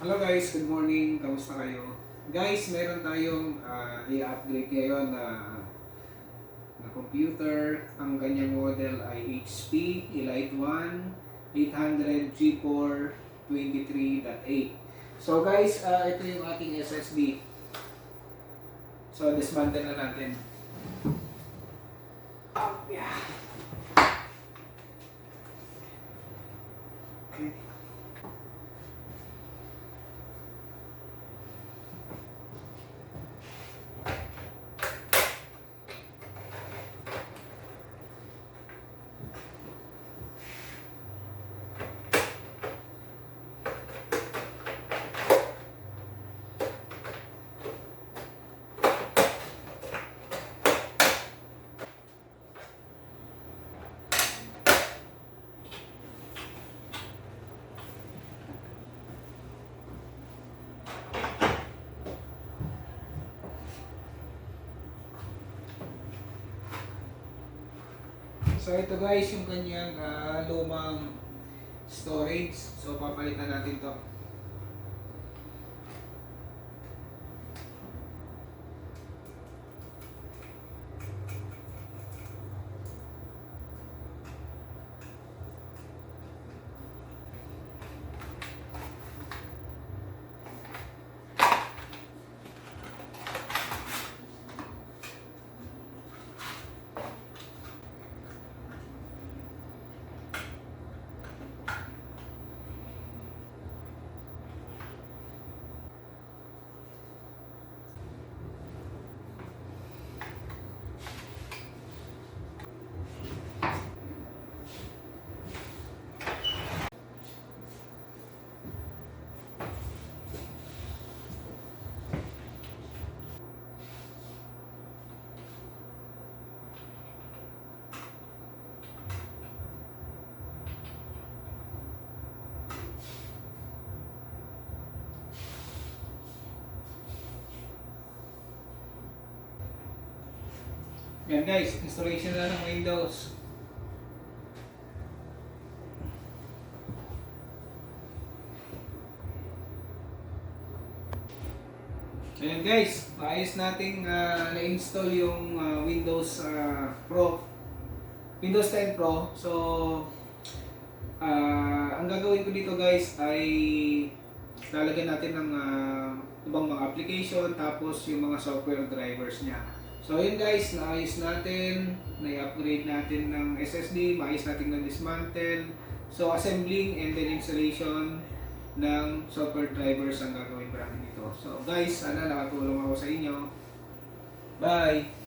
Hello guys, good morning. Kamusta kayo? Guys, meron tayong i-upgrade ngayon na computer. Ang kanyang model ay HP Elite 1 800 G4 23.8. So guys, ito yung ating SSD. So dismantle na natin. Yeah. Okay. So ito guys yung kanyang lumang storage. So papalitan natin to. Yan guys, installation na ng Windows. Ayan guys, maayos nating na-install yung Windows Pro, Windows 10 Pro. So, ang gagawin ko dito guys ay lalagyan natin ng ibang mga application tapos yung mga software drivers niya. So yun guys, naayos natin, na-upgrade natin ng SSD, maayos natin na dismantle. So assembling and then installation ng software drivers ang gagawin natin dito. So guys, sana nakatulong ako sa inyo. Bye!